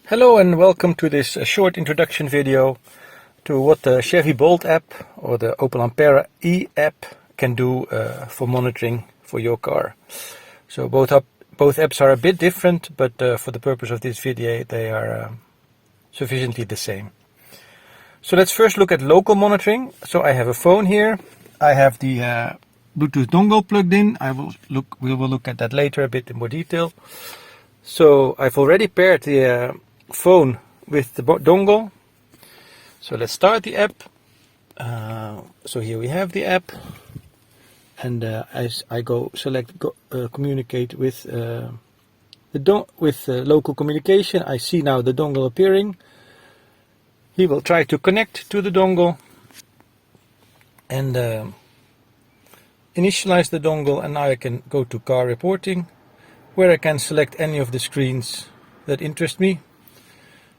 Hello and welcome to this short introduction video to what the Chevy Bolt app or the Opel Ampera E app can do for monitoring for your car. So both apps are a bit different, but for the purpose of this video they are sufficiently the same. So let's first look at local monitoring. So I have a phone here. I have the Bluetooth dongle plugged in. We will look at that later a bit in more detail. So I've already paired the phone with the dongle. So let's start the app. So here we have the app, and as I go select communicate with local communication, I see now the dongle appearing. He will try to connect to the dongle and initialize the dongle, and now I can go to car reporting, where I can select any of the screens that interest me.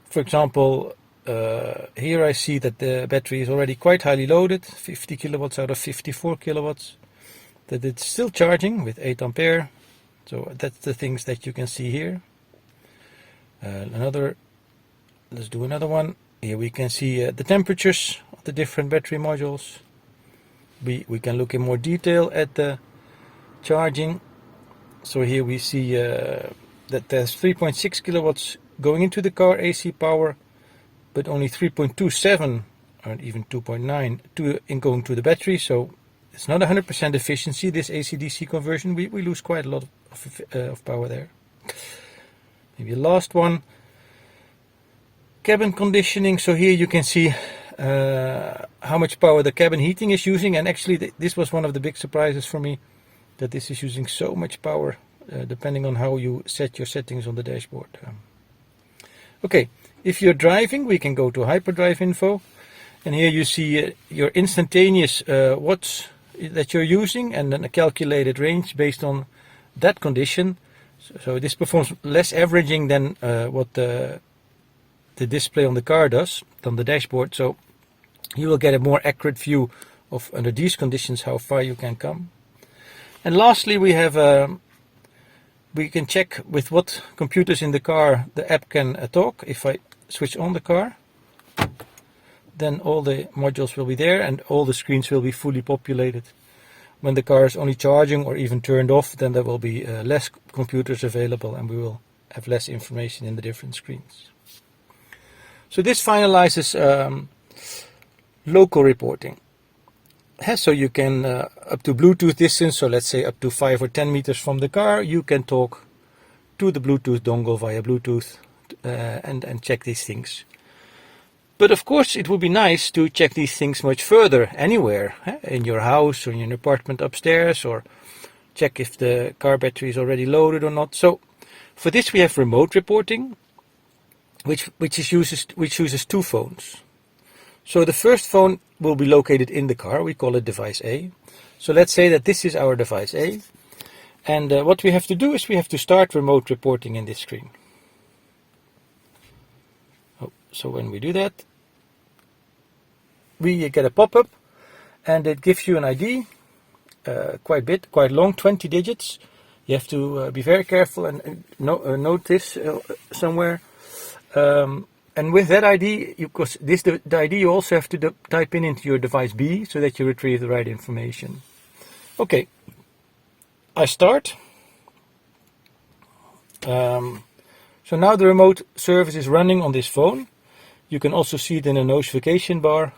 For example, here I see that the battery is already quite highly loaded, 50 kilowatts out of 54 kilowatts, that it's still charging with 8 ampere. So that's the things that you can see here. Let's do another one. Here we can see the temperatures of the different battery modules. We can look in more detail at the charging. So here we see that there's 3.6 kilowatts going into the car AC power, but only 3.27 or even 2.9 in going to the battery. So it's not 100% efficiency, this AC-DC conversion. We lose quite a lot of power there. Maybe a last one. Cabin conditioning. So here you can see how much power the cabin heating is using, and actually this was one of the big surprises for me, that this is using so much power depending on how you set your settings on the dashboard. Okay, if you're driving, we can go to hyperdrive info, and here you see your instantaneous watts that you're using, and then a calculated range based on that condition. So this performs less averaging than what the display on the car does, on the dashboard. So you will get a more accurate view of, under these conditions, how far you can come. And lastly, we have we can check with what computers in the car the app can talk. If I switch on the car, then all the modules will be there and all the screens will be fully populated. When the car is only charging or even turned off, then there will be less computers available and we will have less information in the different screens. So this finalizes local reporting. So you can, up to Bluetooth distance, so let's say up to 5 or 10 meters from the car, you can talk to the Bluetooth dongle via Bluetooth and check these things. But of course it would be nice to check these things much further, anywhere, in your house or in your apartment upstairs, or check if the car battery is already loaded or not. So for this we have remote reporting, which uses two phones. So the first phone will be located in the car. We call it device A. So let's say that this is our device A. And what we have to do is we have to start remote reporting in this screen. So when we do that, we get a pop-up and it gives you an ID, quite long, 20 digits. You have to be very careful and note this somewhere. And with that ID, because the ID you also have to type into your device B so that you retrieve the right information. Okay, I start. So now the remote service is running on this phone. You can also see it in a notification bar.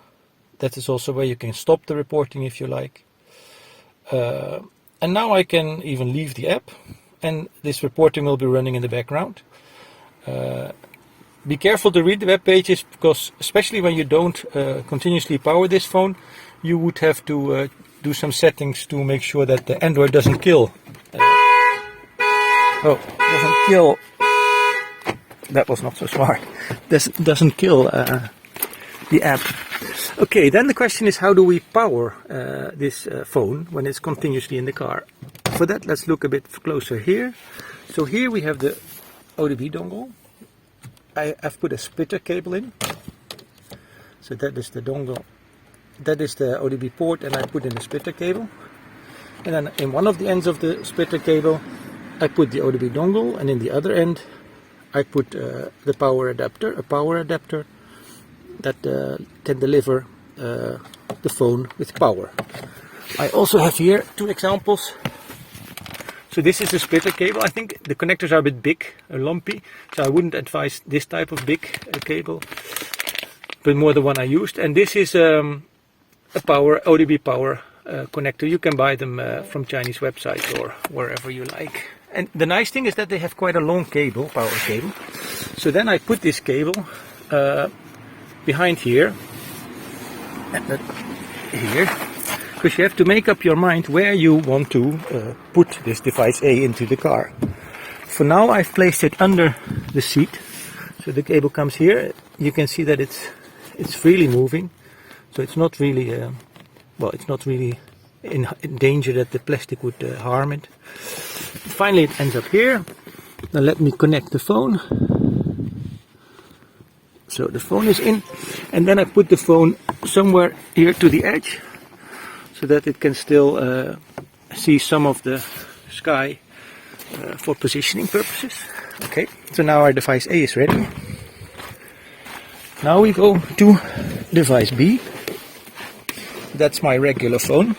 That is also where you can stop the reporting if you like. And now I can even leave the app and this reporting will be running in the background. Be careful to read the web pages, because especially when you don't continuously power this phone, you would have to do some settings to make sure that the Android doesn't kill. Doesn't kill. That was not so smart. Doesn't kill the app. Okay, then the question is, how do we power this phone when it's continuously in the car? For that, let's look a bit closer here. So here we have the ODB dongle. I've put a splitter cable in. So that is the dongle. That is the ODB port, and I put in a splitter cable. And then in one of the ends of the splitter cable, I put the ODB dongle, and in the other end, I put the power adapter, a power adapter that can deliver the phone with power. I also have here 2 examples. So this is a splitter cable. I think the connectors are a bit big, lumpy, so I wouldn't advise this type of big cable, but more the one I used. And this is a power, ODB power connector. You can buy them from Chinese websites or wherever you like. And the nice thing is that they have quite a long cable, power cable. So then I put this cable behind here, and here, because you have to make up your mind where you want to put this device A into the car. For now I've placed it under the seat, so the cable comes here. You can see that it's freely moving, so it's not really well, it's not really in danger that the plastic would harm it. Finally it ends up here. Now let me connect the phone. So the phone is in, and then I put the phone somewhere here to the edge, so that it can still see some of the sky for positioning purposes. Okay, so now our device A is ready. Now we go to device B. That's my regular phone.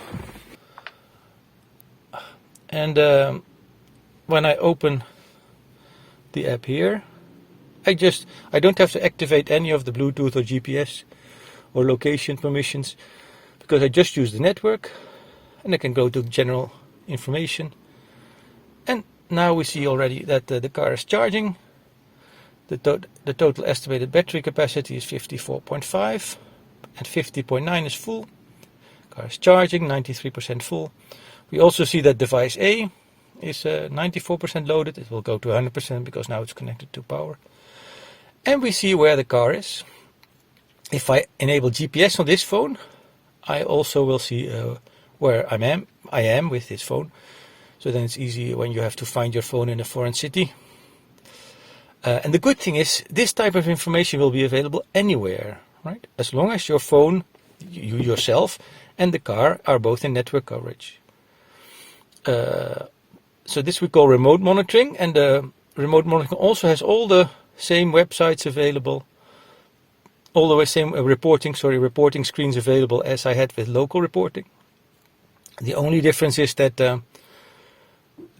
And when I open the app here, I don't have to activate any of the Bluetooth or GPS or location permissions, because I just use the network, and I can go to general information. And now we see already that the car is charging. The total estimated battery capacity is 54.5 and 50.9 is full. Car is charging, 93% full. We also see that device A is 94% loaded. It will go to 100% because now it's connected to power. And we see where the car is. If I enable GPS on this phone, I also will see where I am with this phone. So then it's easy when you have to find your phone in a foreign city. And the good thing is, this type of information will be available anywhere, right? As long as your phone, you yourself, and the car are both in network coverage. So this we call remote monitoring, and remote monitoring also has all the same websites available, all the same reporting screens available as I had with local reporting. The only difference is that the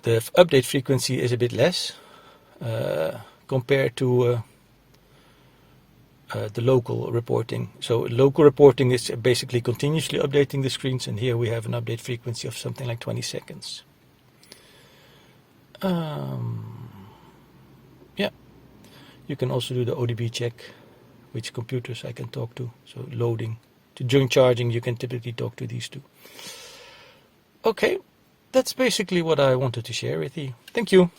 update frequency is a bit less compared to the local reporting. So local reporting is basically continuously updating the screens, and here we have an update frequency of something like 20 seconds. Yeah, you can also do the ODB check, which computers I can talk to. So loading, during charging, you can typically talk to these two. Okay, that's basically what I wanted to share with you. Thank you.